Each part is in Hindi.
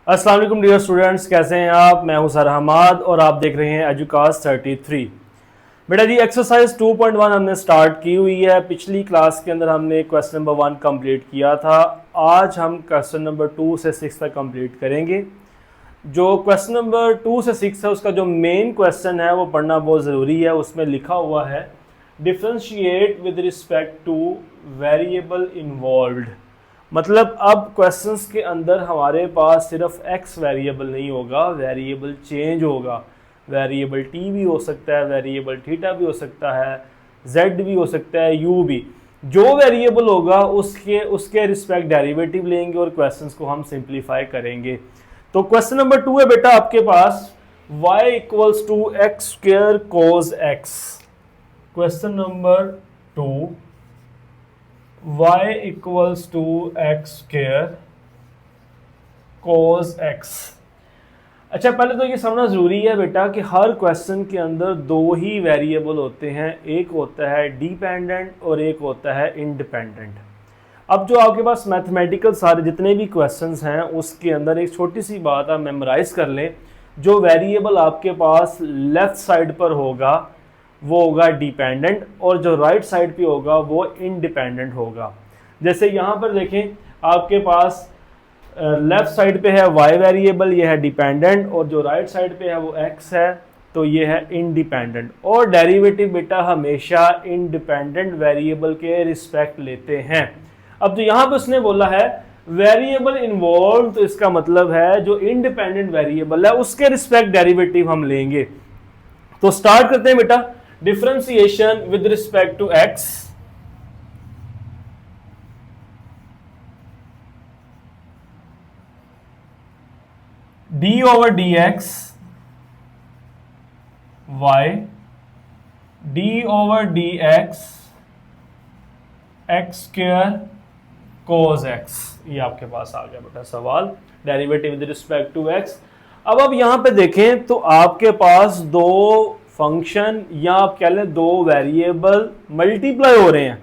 अस्सलाम वालेकुम डियर स्टूडेंट्स, कैसे हैं आप। मैं हूं सर हमाद और आप देख रहे हैं एजुकास 33। बेटा जी एक्सरसाइज 2.1 हमने स्टार्ट की हुई है। पिछली क्लास के अंदर हमने क्वेश्चन नंबर 1 कंप्लीट किया था। आज हम क्वेश्चन नंबर 2 से 6 तक कंप्लीट करेंगे। जो क्वेश्चन नंबर 2 से 6 है उसका जो मेन क्वेश्चन है वो पढ़ना बहुत ज़रूरी है। उसमें लिखा हुआ है differentiate with respect two variable involved. मतलब अब क्वेश्चंस के अंदर हमारे पास सिर्फ एक्स वेरिएबल नहीं होगा, वेरिएबल चेंज होगा। वेरिएबल टी भी हो सकता है, वेरिएबल थीटा भी हो सकता है, जेड भी हो सकता है, यू भी। जो वेरिएबल होगा उसके उसके रिस्पेक्ट डेरिवेटिव लेंगे और क्वेश्चंस को हम सिंप्लीफाई करेंगे। तो क्वेश्चन नंबर 2 है बेटा आपके पास y equals to x square cos x. Question number 2 y equals to x square cos x. अच्छा, पहले तो ये समझना ज़रूरी है बेटा कि हर क्वेश्चन के अंदर दो ही वेरिएबल होते हैं, एक होता है डिपेंडेंट और एक होता है इंडिपेंडेंट। अब जो आपके पास मैथमेटिकल सारे जितने भी क्वेश्चंस हैं उसके अंदर एक छोटी सी बात आप मेमोराइज कर लें। जो वेरिएबल आपके पास लेफ्ट साइड पर होगा वो होगा डिपेंडेंट और जो राइट साइड पे होगा वो इंडिपेंडेंट होगा। जैसे यहाँ पर देखें, आपके पास लेफ्ट साइड पे है y वेरिएबल, ये है डिपेंडेंट, और जो राइट साइड पे है वो x है, तो ये है इंडिपेंडेंट। और डेरिवेटिव बेटा हमेशा इंडिपेंडेंट वेरिएबल के रिस्पेक्ट लेते हैं। अब जो यहाँ पे उसने बोला है वेरिएबल इन्वॉल्व, तो इसका मतलब है जो इंडिपेंडेंट वेरिएबल है उसके रिस्पेक्ट डेरिवेटिव हम लेंगे। तो स्टार्ट करते हैं बेटा। Differentiation with respect to x। d over dx y d over dx x square cos x। ये आपके पास आ गया बेटा सवाल, derivative with respect to x। अब यहां पे देखें तो आपके पास दो फंक्शन या आप कह लें दो वेरिएबल मल्टीप्लाई हो रहे हैं।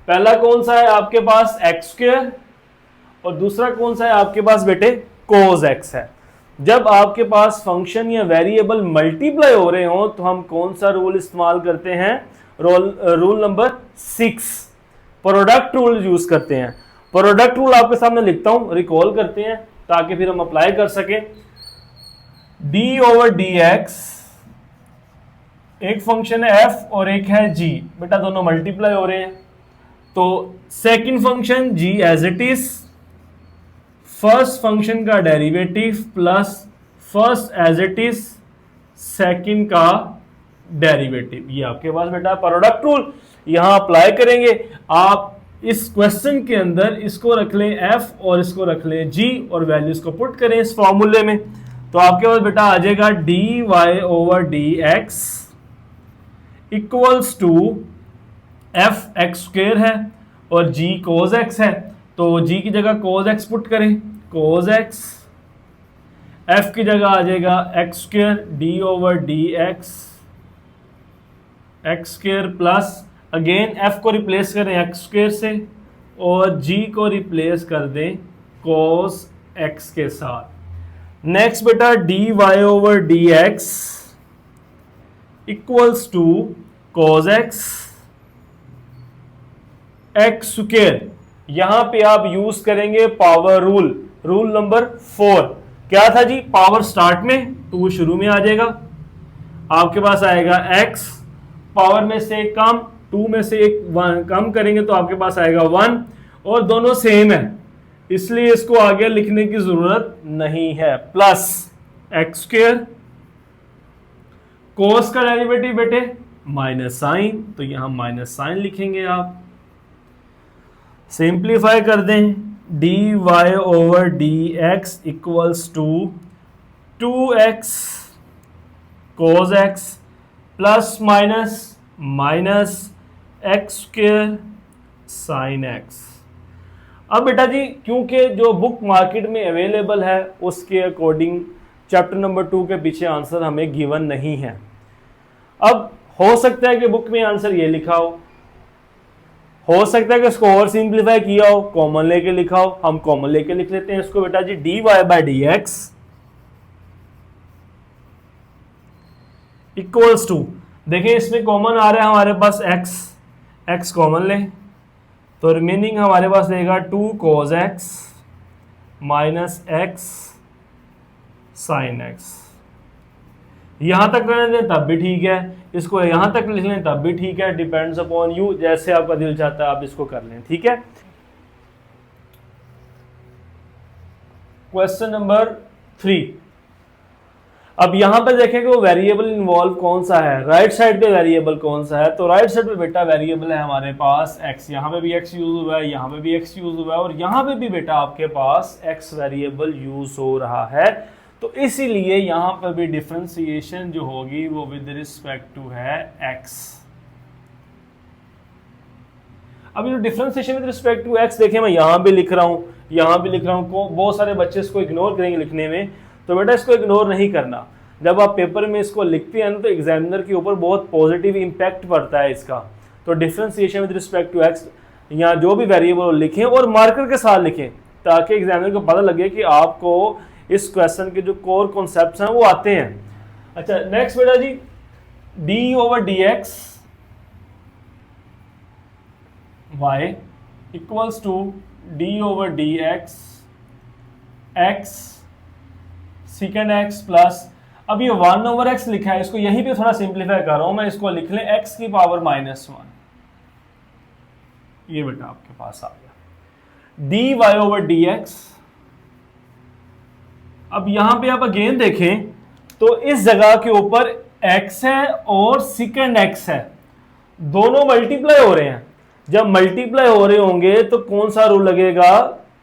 पहला कौन सा है आपके पास x स्क्वायर और दूसरा कौन सा है आपके पास बेटे cos x है। जब आपके पास फंक्शन या वेरिएबल मल्टीप्लाई हो रहे हो तो हम कौन सा रूल इस्तेमाल करते हैं? Rule number 6, product rule use करते हैं। प्रोडक्ट रूल आपके सामने लिखता हूं, रिकॉल करते हैं ताकि फिर हम अप्लाई कर सकें। d ओवर dx, एक फंक्शन है f और एक है g, बेटा दोनों मल्टीप्लाई हो रहे हैं तो second function g as it is, first function का derivative plus first as it is second का डेरिवेटिव। ये आपके पास बेटा प्रोडक्ट रूल यहां अप्लाई करेंगे। आप इस क्वेश्चन के अंदर इसको रख लें f और इसको रख लें g और वैल्यूज को पुट करें इस फॉर्मूले में, तो आपके पास बेटा आ जाएगा dy over dx equals to f x square है और g cos x है, तो g की जगह cos x पुट करें, cos x, f की जगह आ जाएगा x square d over dx x square plus again f को रिप्लेस करें x स्क्वायर से और g को रिप्लेस कर दें cos x के साथ। नेक्स्ट बेटा dy over dx equals to cos x x square. यहां पे आप यूज करेंगे पावर रूल, रूल नंबर 4। क्या था जी? पावर स्टार्ट में 2 शुरू में आ जाएगा, आपके पास आएगा x, पावर में से कम 2 में से एक 1 कम करेंगे तो आपके पास आएगा 1, और दोनों सेम है इसलिए इसको आगे लिखने की जरूरत नहीं है, प्लस x स्क्वायर, कोस का डेरिवेटिव बेटे माइनस साइन, तो यहां माइनस साइन लिखेंगे आप। सिंप्लीफाई कर दें, dy over dx equals to 2x cos x plus minus minus x square sine x। अब बेटा जी क्योंकि जो बुक मार्केट में अवेलेबल है उसके अकॉर्डिंग चैप्टर नंबर 2 के पीछे आंसर हमें गिवन नहीं है। अब हो सकता है कि बुक में आंसर ये लिखा हो हो सकता है कि इसको और सिंप्लीफाई किया हो, कॉमन लेके लिखा हो, हम कॉमन लेके लिख लेते हैं इसको बेटा जी, dy by D x equals to, देखिए इसमें कॉमन आ रहा है हमारे पास x, x कॉमन लें तो रिमेनिंग हमारे पास रहेगा 2 cos x minus x sin x। यहां तक रहने दें तब भी ठीक है, इसको यहां तक लिख लें तब भी ठीक है, डिपेंड्स अपॉन यू, जैसे आपका दिल चाहता है आप इसको कर लें, ठीक है। क्वेश्चन नंबर 3, अब यहां पे देखें कि वो वेरिएबल इन्वॉल्व कौन सा है, राइट साइड पे वेरिएबल कौन सा है, तो राइट साइड पे बेटा वेरिएबल है हमारे पास x, यहां पे भी x यूज हुआ है, यहां पे भी x यूज हुआ है, और यहां पे भी बेटा आपके पास x वेरिएबल यूज हो रहा है, तो इसीलिए यहां पर भी डिफरेंशिएशन जो होगी वो विद रिस्पेक्ट टू है x। अब ये differentiation with respect to x देखें, मैं यहां भी लिख रहा हूं, यहां भी लिख रहा हूं, बहुत सारे बच्चे इसको इग्नोर करेंगे लिखने में, तो बेटा इसको इग्नोर नहीं करना, जब आप पेपर में इसको लिखते हैं तो एग्जामिनर के ऊपर बहुत पॉजिटिव इंपैक्ट पड़ता है इसका। तो differentiation with respect to x, यहाँ जो भी वेरिएबल लिखें और मार्कर के साथ लिखें, ताकि एग्जामिनर को पता लगे कि आपको इस क्वेश्चन के जो कोर कॉन्सेप्ट्स हैं वो आते हैं। अच्छा नेक्स्ट बेटा जी, d over D x y equals to d over D x x second x plus, अब ये 1 ओवर एक्स लिखा है, इसको यहीं पे थोड़ा सिंप्लीफाई कर रहा हूं मैं, इसको लिख लें x की पावर -1, ये बेटा आपके पास आ गया D Y over D X. अब यहां पे आप अगेन देखें तो इस जगह के ऊपर x है और सेकेंड x है, दोनों मल्टीप्लाई हो रहे हैं, जब मल्टीप्लाई हो रहे होंगे तो कौन सा रूल लगेगा,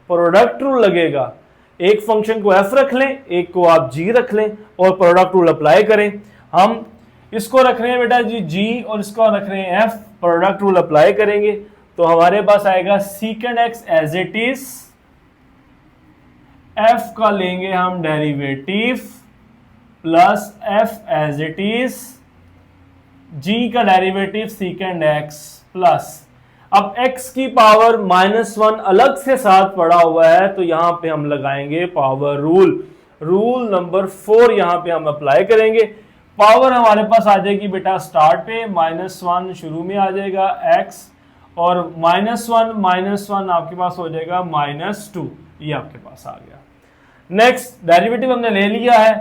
प्रोडक्ट रूल लगेगा। एक फंक्शन को f रख लें, एक को आप g रख लें और प्रोडक्ट रूल अप्लाई करें। हम इसको रख रहे हैं बेटा जी g और इसको रख रहे हैं f, प्रोडक्ट रूल अप्लाई करेंगे तो हमारे पास आएगा second x as it is, f का लेंगे हम derivative plus f as it is, g का डेरिवेटिव सेकेंड x प्लस, अब x की पावर -1 अलग से साथ पड़ा हुआ है तो यहां पे हम लगाएंगे पावर रूल, रूल नंबर 4 यहां पे हम अप्लाई करेंगे। पावर हमारे पास आ जाएगी बेटा स्टार्ट पे -1 शुरू में आ जाएगा x, और -1 आपके पास हो जाएगा -2, ये आपके पास आ गया। नेक्स्ट डेरिवेटिव हमने ले लिया है,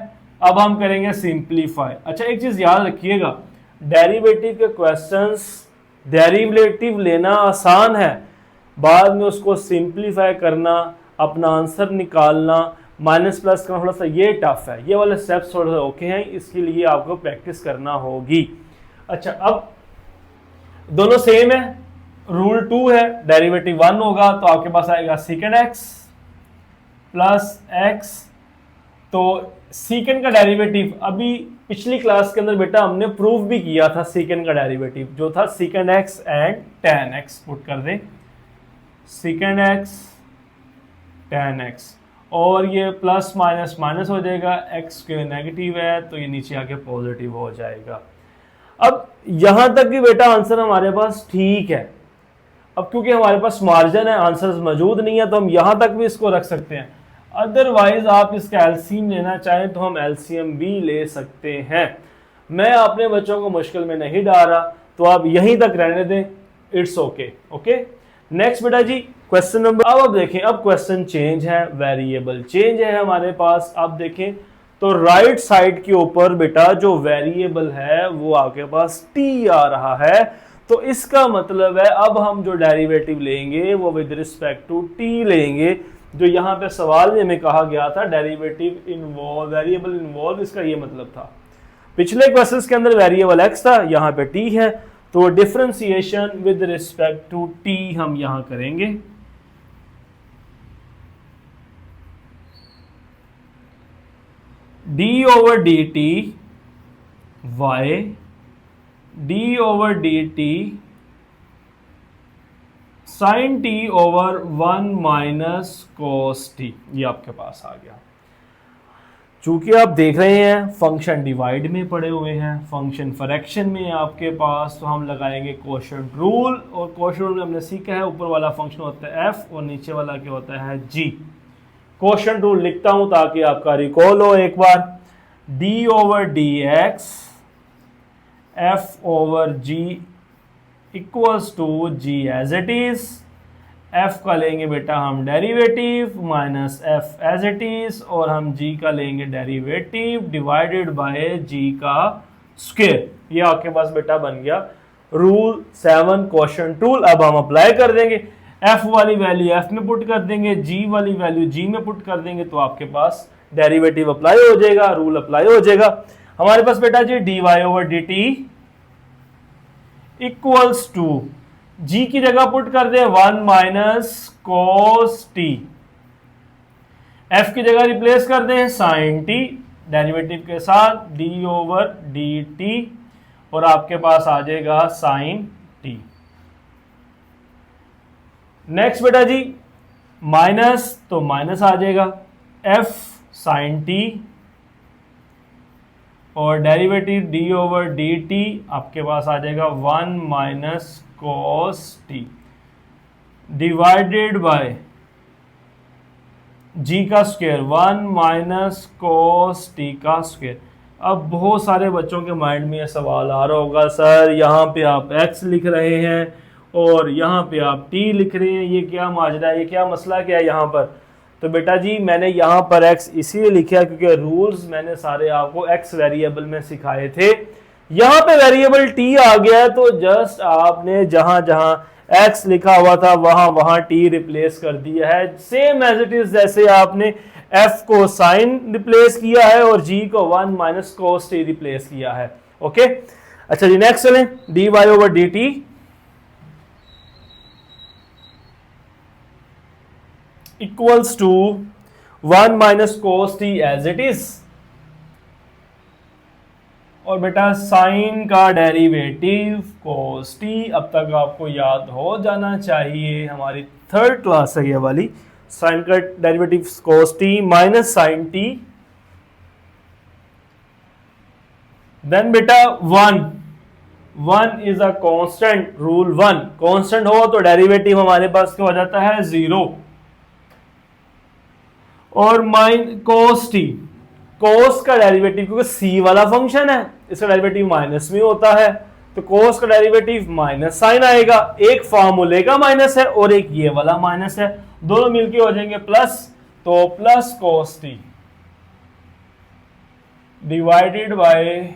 अब हम करेंगे सिंप्लीफाई। अच्छा एक चीज याद रखिएगा, डेरिवेटिव के क्वेश्चंस डेरिवेटिव लेना आसान है, बाद में उसको सिंप्लीफाई करना, अपना आंसर निकालना, माइनस प्लस करना थोड़ा सा ये टफ है, ये वाले स्टेप्स थोड़ा सा ओके हैं, इसके लिए आपको प्रैक्टिस करना होगी। अच्छा अब दोनों सेम है, रूल 2 है, डेरिवेटिव 1 होगा तो आपके पास आएगा सेकेंड एक्स प्लस एक्स, तो सेकेंड का डेरिवेटिव अभी पिछली क्लास के अंदर बेटा हमने प्रूव भी किया था, सेकेंड का डेरिवेटिव जो था second x and tan x, put कर दें सेकेंड एक्स tan x, और ये प्लस माइनस माइनस हो जाएगा, x के नेगेटिव है तो ये नीचे आके पॉजिटिव हो जाएगा। अब यहां तक भी बेटा आंसर हमारे पास ठीक है, अब क्योंकि हमारे पास मार्जिन है, आंसर मौजूद नहीं है तो हम यहां तक भी इसको रख सकते हैं, अदरवाइज आप इसका एलसीएम लेना चाहें तो हम एलसीएम भी ले सकते हैं। मैं अपने बच्चों को मुश्किल में नहीं डाल रहा, तो आप यहीं तक रहने दें, इट्स ओके। ओके नेक्स्ट बेटा जी क्वेश्चन नंबर, अब देखें, अब क्वेश्चन चेंज है, वेरिएबल चेंज है हमारे पास। अब देखें तो राइट साइड के ऊपर बेटा जो वेरिएबल है वो आपके पास t आ रहा है, तो इसका मतलब है अब हम जो डेरिवेटिव लेंगे वो विद रिस्पेक्ट टू t लेंगे, जो यहाँ पे सवाल में हमें कहा गया था डेरिवेटिव इन्वॉल्व, वेरिएबल इन्वॉल्व, इसका ये मतलब था। पिछले क्वेश्चंस के अंदर वेरिएबल x था, यहाँ पे t है, तो differentiation with respect to t हम यहाँ करेंगे। d over D T Y d over D T sine t over 1 minus cos t, ये आपके पास आ गया। चूंकि आप देख रहे हैं फंक्शन डिवाइड में पड़े हुए हैं, फंक्शन फ्रैक्शन में आपके पास, तो हम लगाएंगे कोशेंट रूल। और कोशेंट रूल में हमने सीखा है ऊपर वाला फंक्शन होता है एफ और नीचे वाला क्या होता है जी। कोशेंट रूल लिखता हूं ताकि आपका रिकॉल हो एक बार। D over D x f over g equals to g as it is. F का लेंगे बेटा हम derivative minus f as it is, और हम जी का लेंगे डेरिवेटिव डिवाइडेड बाय जी का स्क्वायर। ये आपके पास बेटा बन गया रूल 7 कोशेंट रूल। अब हम अप्लाई कर देंगे, एफ वाली वैल्यू एफ में पुट कर देंगे, जी वाली वैल्यू जी में पुट कर देंगे, तो आपके पास डेरिवेटिव अप्लाई हो जाएगा, रूल अप्लाई हो जाएगा। हमारे पास बेटा जी d Y over D T equals to g की जगह पुट कर दे 1 माइनस कोस टी, एफ की जगह रिप्लेस कर दें साइन टी डेरिवेटिव के साथ डी ओवर डी टी, और आपके पास आ जाएगा साइन टी। नेक्स्ट बेटा जी माइनस, तो माइनस आ जाएगा एफ साइन टी और derivative d over D t आपके पास आ जाएगा 1 minus cos t divided by g का स्क्वायर 1 माइनस कोस टी का स्क्वायर। अब बहुत सारे बच्चों के माइंड में यह सवाल आ रहा होगा, सर यहाँ पे आप x लिख रहे हैं और यहाँ पे आप t लिख रहे हैं, ये क्या माजरा है, ये क्या मसला क्या है यहाँ पर। तो बेटा जी मैंने यहाँ पर x इसीलिए लिखा क्योंकि रूल्स मैंने सारे आपको x वेरिएबल में सिखाए थे। यहाँ पे वेरिएबल t आ गया है, तो जस्ट आपने जहां जहां x लिखा हुआ था वहां t रिप्लेस कर दिया है, सेम एज इट इज जैसे आपने f को साइन रिप्लेस किया है और g को 1 माइनस कोस t रिप्लेस किया है। ओके अच्छा जी नेक्स्ट चलें, D Y over D T equals to 1 minus cos T as it is, और बेटा साइन का डेरिवेटिव कोस टी अब तक आपको याद हो जाना चाहिए, हमारी थर्ड क्लास है ये वाली। साइन का derivative cos T minus sine T, then बेटा 1 is a constant, rule 1 constant हो तो डेरिवेटिव हमारे पास क्या हो जाता है 0, और कोस टी, कोस का डेरिवेटिव क्योंकि सी वाला फंक्शन है इसका डेरिवेटिव माइनस में होता है, तो कोस का डेरिवेटिव माइनस साइन आएगा, एक फार्मूले का माइनस है और एक ये वाला माइनस है, दोनों मिलके हो जाएंगे प्लस, तो plus cos t divided by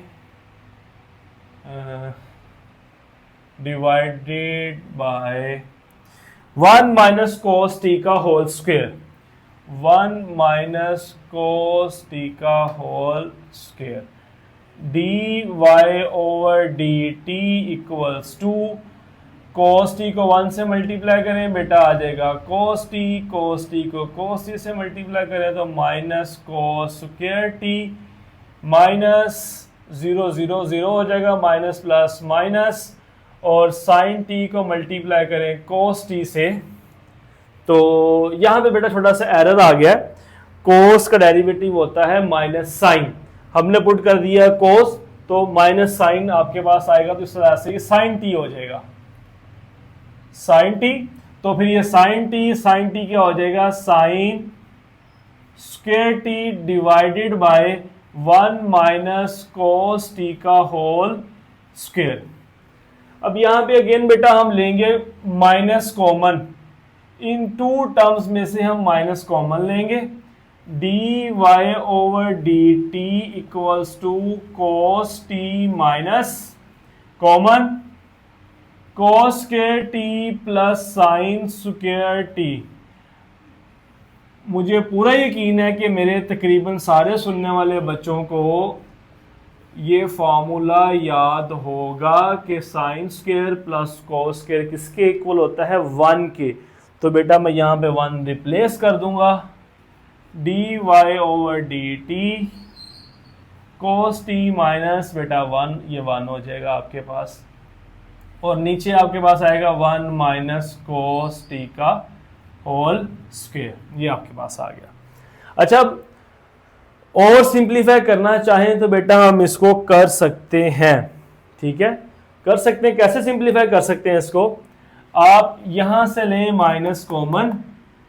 1 minus cos T का whole square, 1 minus cos T का whole square, D Y over D T equals to, cos T को 1 से मल्टीप्लाई करें बेटा आ जाएगा कोस टी को कोस टी से मल्टीप्लाई करें तो minus cos square T, minus 0 0 0 हो जाएगा, माइनस प्लस माइनस, और साइन टी को मल्टीप्लाई करें कोस टी से, तो यहां पे बेटा छोटा सा एरर आ गया, कोस का डेरिवेटिव होता है माइनस साइन, हमने पुट कर दिया कोस तो माइनस साइन आपके पास आएगा, तो इस तरह से साइन टी हो जाएगा साइन टी, तो फिर ये साइन टी क्या हो जाएगा sine square T divided by 1 minus cos T का होल स्क्वायर। अब यहां पे अगेन बेटा हम लेंगे माइनस कॉमन, इन टू टर्म्स में से हम माइनस कॉमन लेंगे, D Y over D T equals to cos T minus common cos square T plus sine square T. मुझे पूरा यकीन है कि मेरे तकरीबन सारे सुनने वाले बच्चों को ये फार्मूला याद होगा कि sine square plus cos square किसके इक्वल होता है 1 के, तो बेटा मैं यहाँ पे 1 रिप्लेस कर दूंगा, d Y over D t cos T minus बेटा 1, ये 1 हो जाएगा आपके पास, और नीचे आपके पास आएगा 1 माइनस कोस टी का होल स्क्वायर, ये आपके पास आ गया। अच्छा और सिंप्लीफाई करना चाहें तो बेटा हम इसको कर सकते हैं, ठीक है, कर सकते हैं। कैसे सिंप्लीफाई कर सकते हैं इसको, आप यहां से लें माइनस कॉमन,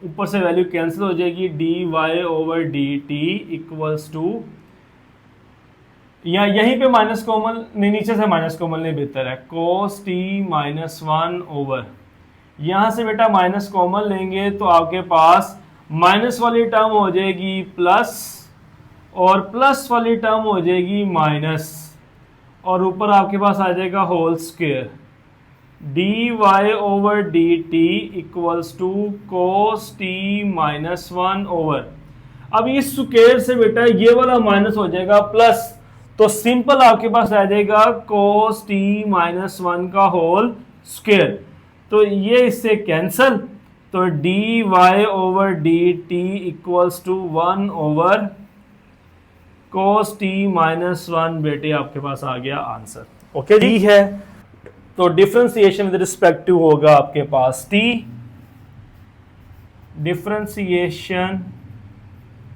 ऊपर से वैल्यू कैंसिल हो जाएगी, D Y over D T equals to, या यहीं पे माइनस कॉमन नहीं, नीचे से माइनस कॉमन नहीं बेहतर है, कोस टी माइनस 1 ओवर, यहां से बेटा माइनस कॉमन लेंगे तो आपके पास माइनस वाली टर्म हो जाएगी प्लस, और प्लस वाली टर्म हो जाएगी माइनस, और ऊपर आपके पास आ जाएगा whole square, D Y over D T equals to cos T minus 1 over. अब इस स्क्वायर से बेटा ये वाला माइनस हो जाएगा प्लस, तो सिंपल आपके पास आ जाएगा कोस टी माइनस 1 का होल स्क्वायर, तो ये इससे कैंसल, तो D Y over D T equals to 1 over cos T minus 1 बेटे आपके पास आ गया आंसर। ओके जी है, तो डिफरेंशिएशन विद रिस्पेक्ट टू होगा आपके पास t, differentiation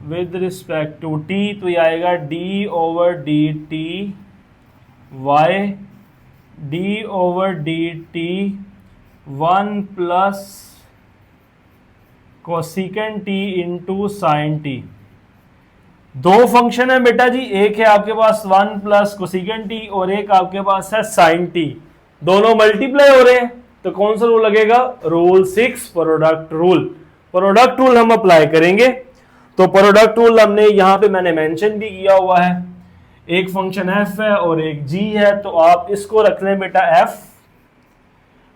with respect to t, तो ये आएगा d over D T y, D over D t 1 plus cosecant t into sine t. दो फंक्शन है बेटा जी, एक है आपके पास 1 प्लस कोसिकेंट टी और एक आपके पास है साइन टी, दोनों मल्टीप्लाई हो रहे हैं, तो कौन सा रूल लगेगा, rule 6 product rule. Product rule हम अप्लाई करेंगे, तो प्रोडक्ट रूल हमने यहां पे मैंने मेंशन भी किया हुआ है, एक फंक्शन f है और एक g है, तो आप इसको रख लें बेटा f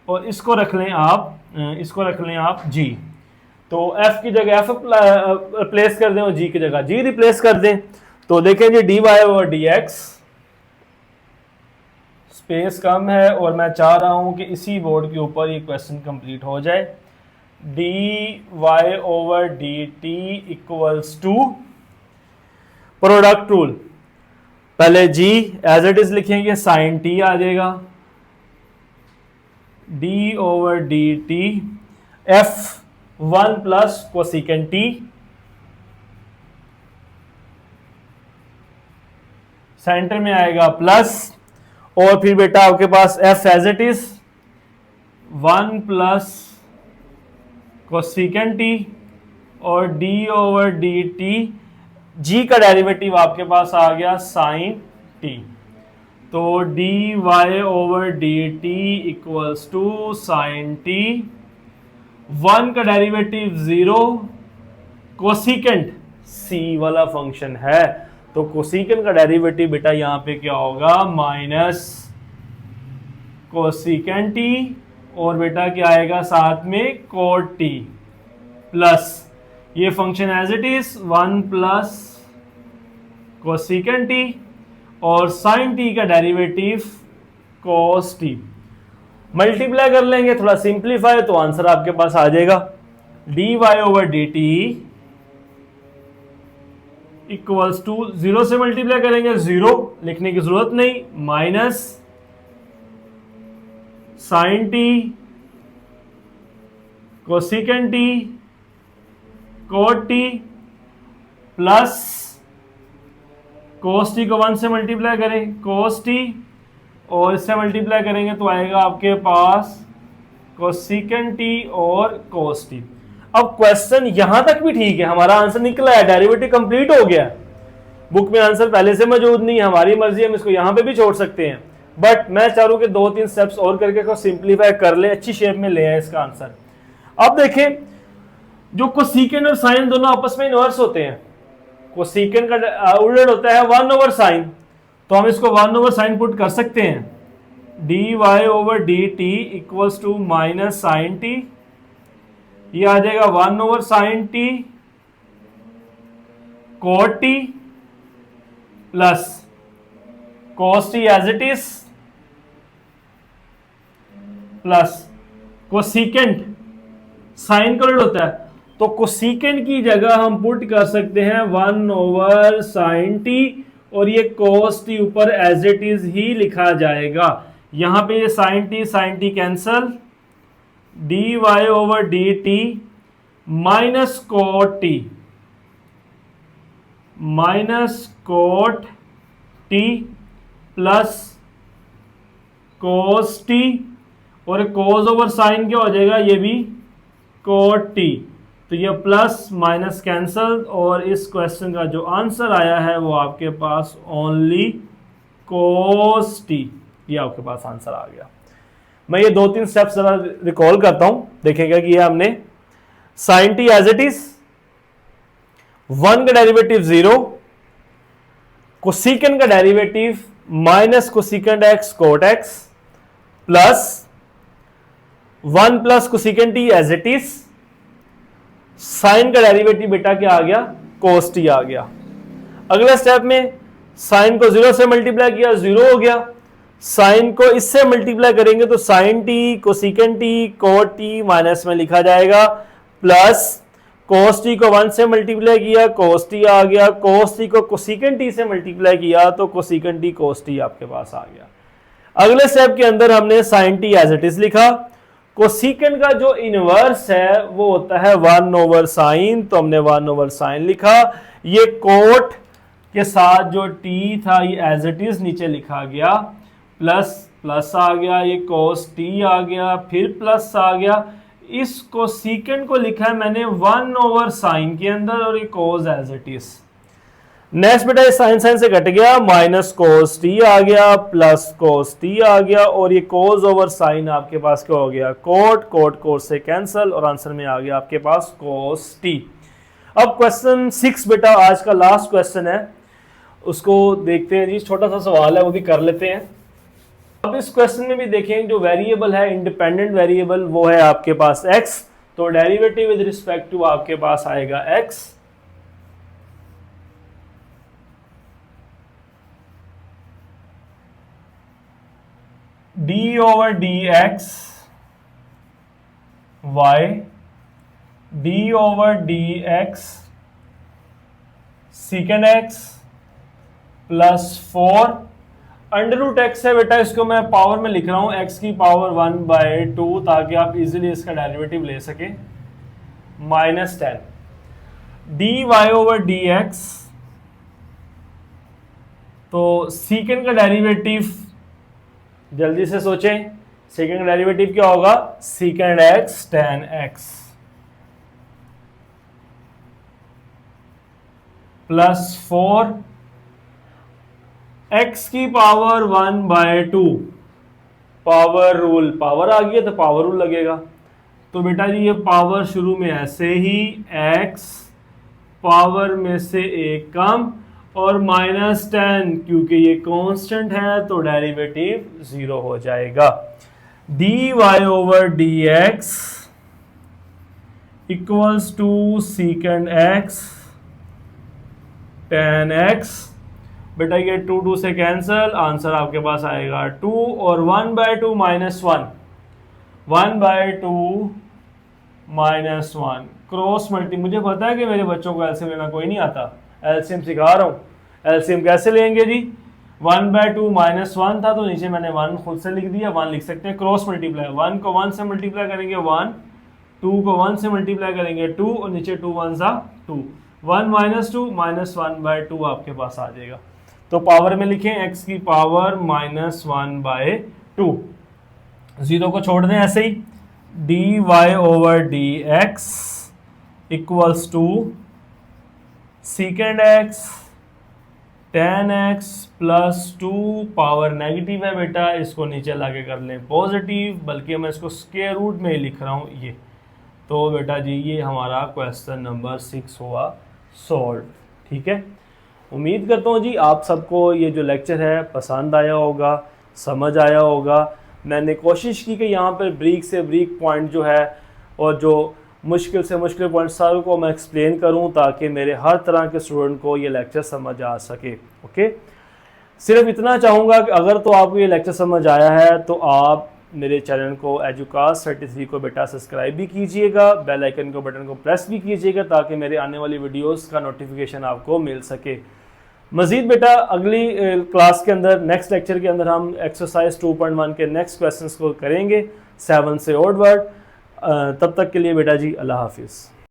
और इसको रख लें आप g, तो f की जगह f रिप्लेस कर दें और g की जगह g रिप्लेस कर दें, तो देखें जी dy ओवर dx, स्पेस कम है और मैं चाह रहा हूं कि इसी बोर्ड के ऊपर ये क्वेश्चन कंप्लीट हो जाए, d Y over D T equals to product rule, पहले जी एज इट इज लिखेंगे, साइन टी आ जाएगा, d over D t f 1 plus cosecant t, centre में आएगा प्लस, और फिर बेटा आपके पास f as it is 1 plus cosecant T, और d over D t, g का डेरिवेटिव आपके पास आ गया साइन टी, तो D Y over D T equals to sign T, 1 का डेरिवेटिव 0, कोसिकेंट सी वाला फंक्शन है, तो कोसिकेंट का डेरिवेटिव बेटा यहां पे क्या होगा, माइनस कोसिकेंट टी, और बेटा क्या आएगा साथ में कोट टी, प्लस ये function as it is 1 plus cosecant T, और साइन टी का डेरिवेटिव कोस टी, मल्टीप्लाई कर लेंगे, थोड़ा सिंप्लीफाई, तो आंसर आपके पास आ जाएगा D Y over D T equals to, 0 से मल्टीप्लाई करेंगे 0 लिखने की जरूरत नहीं, minus sine T cosecant T cot T, plus cos T को 1 से मल्टीप्लाई करें कोस टी, और इससे मल्टीप्लाई करेंगे तो आएगा आपके पास कोसिकेंट टी और कोस टी। अब क्वेश्चन यहां तक भी ठीक है, हमारा आंसर निकला है, डेरिवेटिव कंप्लीट हो गया, बुक में आंसर पहले से मौजूद नहीं है, हमारी मर्जी, हम इसको यहां पे भी छोड़ सकते हैं, बट मैं चाह रहा हूं कि 2-3 स्टेप्स और करके को सिंप्लीफाई कर ले, अच्छी शेप में ले आए इसका आंसर। अब देखें, जो कोसिकेंट और साइन दोनों आपस में इनवर्स होते हैं, कोसिकेंट का उल्टा होता है 1 ओवर साइन, तो हम इसको 1 ओवर साइन पुट कर सकते हैं, D Y over D T equals to minus sine T, ये आ जाएगा 1 over sine T cot T, plus cos t as it is, plus cosecant, sine का उल्टा होता है, तो कोसिकेंट की जगह हम पुट कर सकते हैं 1 ओवर साइन टी, और ये cos t ऊपर एज इट इज ही लिखा जाएगा, यहां पे ये sine T cancel, D Y over D T minus cot T, minus cot T plus cos T, और कोस ओवर साइन क्या हो जाएगा, ये भी कोट टी। तो ये प्लस माइनस कैंसल, और इस क्वेश्चन का जो आंसर आया है वो आपके पास ओनली कोस टी, ये आपके पास आंसर आ गया। मैं ये 2-3 स्टेप्स जरा रिकॉल करता हूं, देखेगा कि ये हमने sine T as it is, 1 का डेरिवेटिव 0, कोसिकेंड का derivative minus cosecant X cot X, plus 1 plus cosecant T as it is, sine का डेरिवेटिव बेटा क्या आ गया, कोस टी आ गया। अगले स्टेप में साइन को 0 से मल्टीप्लाई किया, 0 हो गया। साइन को इससे मल्टीप्लाई करेंगे तो sine T cosecant T cot T minus में लिखा जाएगा, प्लस कोस टी को 1 से मल्टीप्लाई किया, कोस टी आ गया। कोस टी को कोसिकेंड टी से मल्टीप्लाई किया तो कोसिकेंड टी कोस टी आपके पास आ गया। अगले स्टेप के अंदर हमने sine T as it is लिखा। कोसिकेंड का जो इनवर्स है वो होता है 1 ओवर साइन, तो हमने 1 ओवर साइन लिखा। ये कोट के साथ जो टी था ये एज इट इज नीचे लिखा गया, प्लस प्लस आ गया, ये कोस टी आ गया, फिर प्लस आ गया। इस कोसिकेंड को लिखा है मैंने 1 ओवर साइन के अंदर, और ये कोस एज इट इज। नेक्स्ट बेटा साइन साइन से घट गया, माइनस कोस टी आ गया, प्लस कोस टी आ गया, और ये कोस ओवर साइन आपके पास क्या हो गया, कोट। कोट कोट से कैंसल, और आंसर में आ गया आपके पास कोस टी। अब क्वेश्चन 6 बेटा आज का लास्ट क्वेश्चन है, उसको देखते हैं जी। छोटा सा सवाल है, वो भी कर लेते हैं। अब इस क्वेश्चन में भी देखें, जो वेरिएबल है इंडिपेंडेंट वेरिएबल वो है आपके पास x, तो डेरिवेटिव विद रिस्पेक्ट टू आपके पास आएगा x, D over D x Y, D over D X secant X plus 4 under root X है बेटा, इसको मैं पावर में लिख रहा हूं x की पावर 1/2 ताकि आप इजीली इसका डेरिवेटिव ले सके, minus 10 D Y over D X. तो सीकेंड का डेरिवेटिव जल्दी से सोचें, सेकेंड का डेरिवेटिव क्या होगा, सीकेंड x tan x plus 4 x की पावर 1/2, पावर रूल, पावर आ गई है तो पावर रूल लगेगा। तो बेटा जी ये पावर शुरू में ऐसे ही x पावर में से एक कम और -10, क्योंकि ये कांस्टेंट है तो डेरिवेटिव 0 हो जाएगा। D Y over D x equals to सीकेंड x tan x। बेटा ये 2 से कैंसल, आंसर आपके पास आएगा 2 और 1/2 -1, 1/2 -1 क्रॉस मल्टी। मुझे पता है कि मेरे बच्चों को एलसीएम लेना कोई नहीं आता, एलसीएम सिखा रहा हूँ। एलसीएम कैसे लेंगे जी, 1/2 -1 था तो नीचे मैंने 1 खुद से लिख दिया, 1 लिख सकते हैं। क्रॉस मल्टीप्लाई, 1 को 1 से मल्टीप्लाई करेंगे 1, 2 को 1 से मल्टीप्लाई करेंगे 2, और नीचे 2 1 सा 2, 1 -2 -1/2 आपके पास आ जाएगा। तो पावर में लिखें x की पावर -1/2, 0 को छोड़ दें ऐसे ही, d Y over D x equals to सीकेंड x tan x plus 2, power negative है बेटा, इसको नीचे लाके कर लें पॉजिटिव, बल्कि मैं इसको स्क्वायर रूट में ही लिख रहा हूँ ये। तो बेटा जी ये हमारा क्वेश्चन नंबर 6 हुआ सॉल्व। ठीक है, उम्मीद करता हूँ जी आप सबको ये जो लेक्चर है पसंद आया होगा, समझ आया होगा। मैंने कोशिश की कि यहाँ पर ब्रीक से ब्रीक पॉइंट जो है और जो मुश्किल से मुश्किल पॉइंट सारों को मैं एक्सप्लेन करूँ ताकि मेरे हर तरह के स्टूडेंट को ये लेक्चर समझ आ सके। ओके, सिर्फ इतना चाहूँगा कि अगर तो आपको ये लेक्चर समझ आया है तो आप मेरे चैनल को एजुकास्ट 33 को बेटा सब्सक्राइब भी कीजिएगा, बेल आइकन को बटन को प्रेस भी कीजिएगा ताकि मेरे आने वाली वीडियोस का नोटिफिकेशन आपको मिल सके। मज़ीद बेटा अगली क्लास के अंदर, नेक्स्ट लेक्चर के अंदर हम एक्सरसाइज 2.1 के नेक्स्ट क्वेश्चंस को करेंगे 7 से ऑडवर्ड। तब तक के लिए बेटा जी अल्लाह हाफिज़।